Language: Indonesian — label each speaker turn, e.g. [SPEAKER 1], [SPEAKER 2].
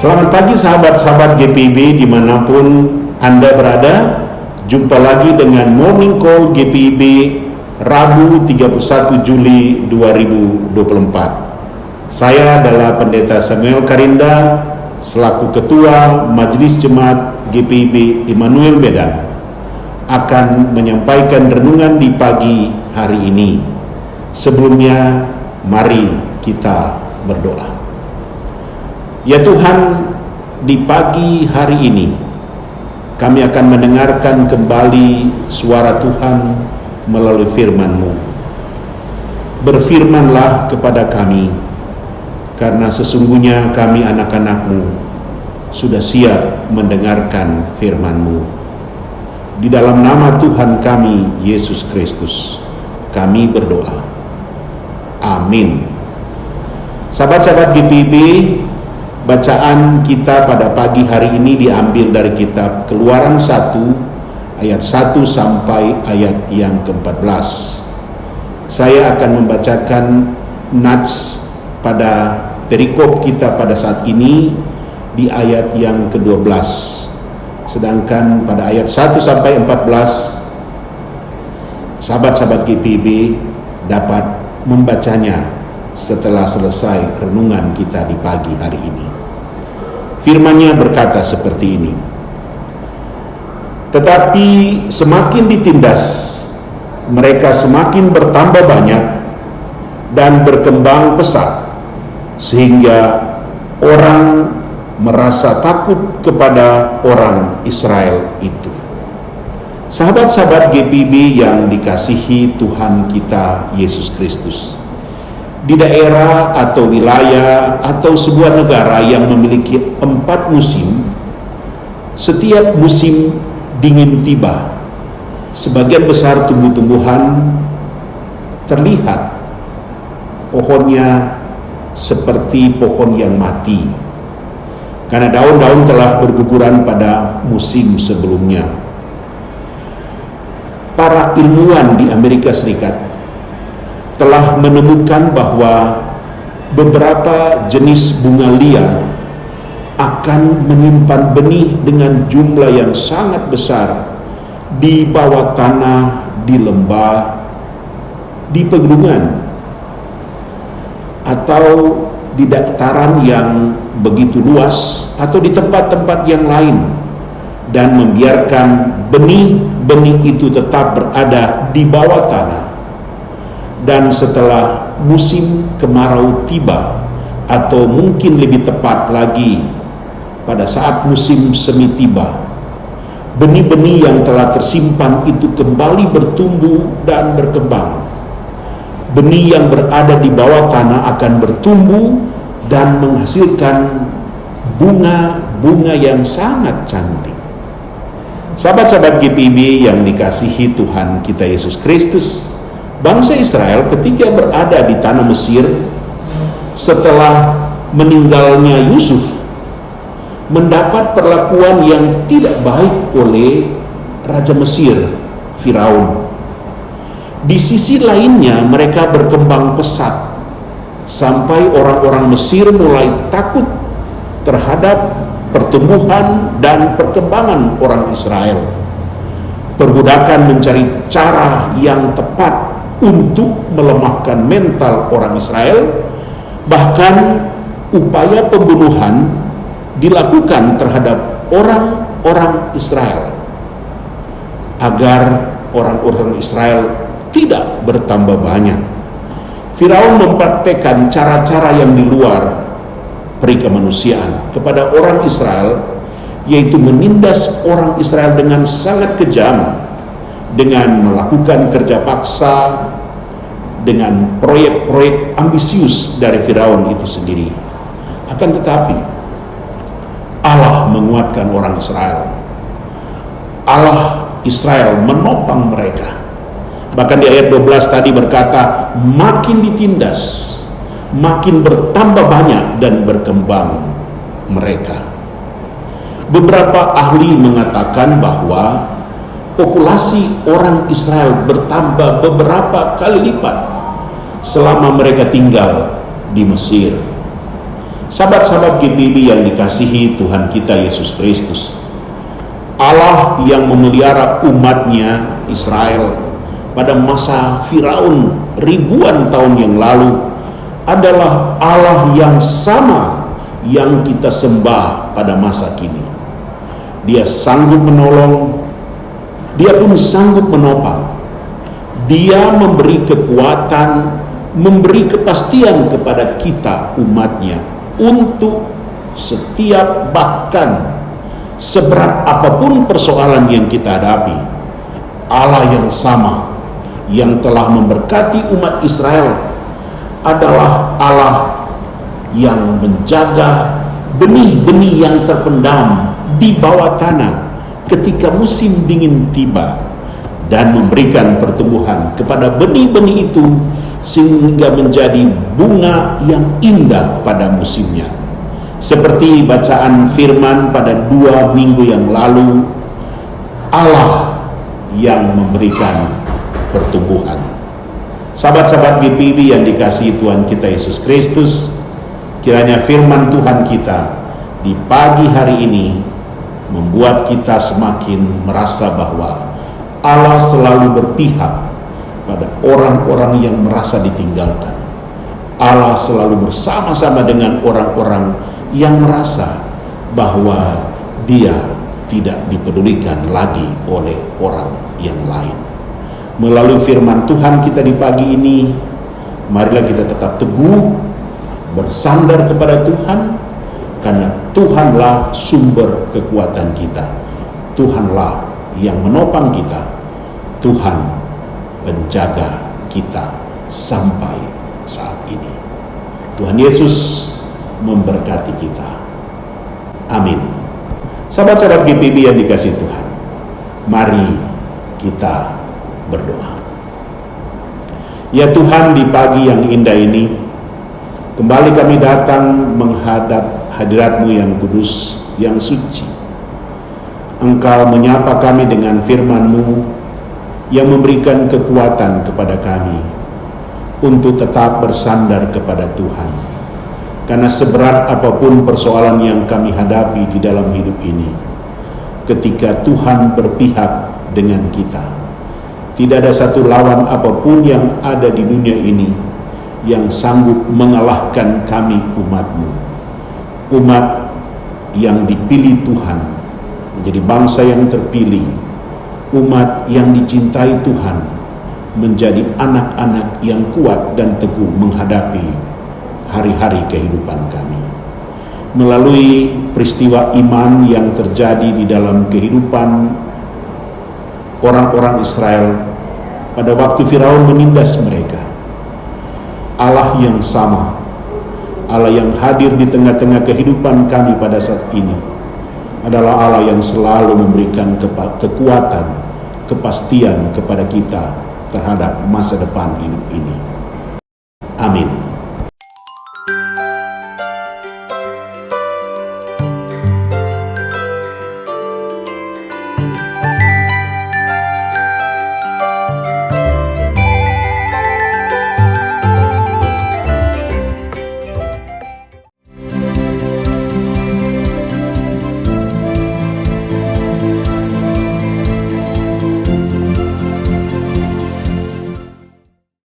[SPEAKER 1] Selamat pagi sahabat-sahabat GPIB dimanapun Anda berada. Jumpa lagi dengan Morning Call GPIB Rabu 31 Juli 2024. Saya adalah Pendeta Samuel Karinda selaku Ketua Majelis Jemaat GPIB Immanuel Medan akan menyampaikan renungan di pagi hari ini. Sebelumnya, mari kita berdoa. Ya Tuhan, di pagi hari ini kami akan mendengarkan kembali suara Tuhan melalui firman-Mu. Berfirmanlah kepada kami, karena sesungguhnya kami anak-anak-Mu sudah siap mendengarkan firman-Mu. Di dalam nama Tuhan kami, Yesus Kristus, kami berdoa. Amin. Sahabat-sahabat GPIB, bacaan kita pada pagi hari ini diambil dari kitab Keluaran 1 ayat 1 sampai ayat yang ke-14. Saya akan membacakan nats pada perikop kita pada saat ini di ayat yang ke-12. Sedangkan pada ayat 1 sampai 14 sahabat-sahabat GPIB dapat membacanya setelah selesai renungan kita di pagi hari ini. Firman-Nya berkata seperti ini. Tetapi semakin ditindas, mereka semakin bertambah banyak dan berkembang pesat, sehingga orang merasa takut kepada orang Israel itu. Sahabat-sahabat GPIB yang dikasihi Tuhan kita Yesus Kristus, di daerah atau wilayah atau sebuah negara yang memiliki 4 musim, setiap musim dingin tiba, sebagian besar tumbuh-tumbuhan terlihat pohonnya seperti pohon yang mati, karena daun-daun telah berguguran pada musim sebelumnya. Para ilmuwan di Amerika Serikat telah menemukan bahwa beberapa jenis bunga liar akan menyimpan benih dengan jumlah yang sangat besar di bawah tanah, di lembah, di pegunungan, atau di dataran yang begitu luas, atau di tempat-tempat yang lain, dan membiarkan benih-benih itu tetap berada di bawah tanah. Dan setelah musim kemarau tiba, atau mungkin lebih tepat lagi pada saat musim semi tiba, benih-benih yang telah tersimpan itu kembali bertumbuh dan berkembang. Benih yang berada di bawah tanah akan bertumbuh dan menghasilkan bunga-bunga yang sangat cantik. Sahabat-sahabat GPIB yang dikasihi Tuhan kita Yesus Kristus, bangsa Israel ketika berada di tanah Mesir setelah meninggalnya Yusuf mendapat perlakuan yang tidak baik oleh Raja Mesir, Firaun. Di sisi lainnya mereka berkembang pesat sampai orang-orang Mesir mulai takut terhadap pertumbuhan dan perkembangan orang Israel. Perbudakan mencari cara yang tepat untuk melemahkan mental orang Israel. Bahkan upaya pembunuhan dilakukan terhadap orang-orang Israel agar orang-orang Israel tidak bertambah banyak. Firaun mempraktekkan cara-cara yang di luar peri kemanusiaan kepada orang Israel, yaitu menindas orang Israel dengan sangat kejam, dengan melakukan kerja paksa, dengan proyek-proyek ambisius dari Firaun itu sendiri. Akan tetapi Allah menguatkan orang Israel. Allah Israel menopang mereka. Bahkan di ayat 12 tadi berkata, makin ditindas, makin bertambah banyak dan berkembang mereka. Beberapa ahli mengatakan bahwa populasi orang Israel bertambah beberapa kali lipat selama mereka tinggal di Mesir. Sahabat-sahabat GPIB yang dikasihi Tuhan kita Yesus Kristus, Allah yang memelihara umatnya Israel pada masa Firaun ribuan tahun yang lalu adalah Allah yang sama yang kita sembah pada masa kini. Dia sanggup menolong, Dia pun sanggup menopang. Dia memberi kekuatan, memberi kepastian kepada kita umatnya untuk setiap, bahkan seberat apapun persoalan yang kita hadapi. Allah yang sama yang telah memberkati umat Israel adalah Allah yang menjaga benih-benih yang terpendam di bawah tanah ketika musim dingin tiba, dan memberikan pertumbuhan kepada benih-benih itu sehingga menjadi bunga yang indah pada musimnya. Seperti bacaan firman pada 2 minggu yang lalu, Allah yang memberikan pertumbuhan. Sahabat-sahabat GPIB yang dikasihi Tuhan kita Yesus Kristus, kiranya firman Tuhan kita di pagi hari ini membuat kita semakin merasa bahwa Allah selalu berpihak pada orang-orang yang merasa ditinggalkan. Allah selalu bersama-sama dengan orang-orang yang merasa bahwa dia tidak dipedulikan lagi oleh orang yang lain. Melalui firman Tuhan kita di pagi ini, marilah kita tetap teguh bersandar kepada Tuhan, karena Tuhanlah sumber kekuatan kita. Tuhanlah yang menopang kita. Tuhan penjaga kita sampai saat ini. Tuhan Yesus memberkati kita. Amin. Sahabat-sahabat GPIB yang dikasihi Tuhan, mari kita berdoa. Ya Tuhan, di pagi yang indah ini kembali kami datang menghadap hadirat-Mu yang kudus, yang suci. Engkau menyapa kami dengan firman-Mu yang memberikan kekuatan kepada kami untuk tetap bersandar kepada Tuhan. Karena seberat apapun persoalan yang kami hadapi di dalam hidup ini, ketika Tuhan berpihak dengan kita, tidak ada satu lawan apapun yang ada di dunia ini yang sanggup mengalahkan kami umat-Mu. Umat yang dipilih Tuhan menjadi bangsa yang terpilih, umat yang dicintai Tuhan, menjadi anak-anak yang kuat dan teguh menghadapi hari-hari kehidupan kami. Melalui peristiwa iman yang terjadi di dalam kehidupan orang-orang Israel pada waktu Firaun menindas mereka, Allah yang sama, Allah yang hadir di tengah-tengah kehidupan kami pada saat ini adalah Allah yang selalu memberikan kekuatan, kepastian kepada kita terhadap masa depan hidup ini. Amin.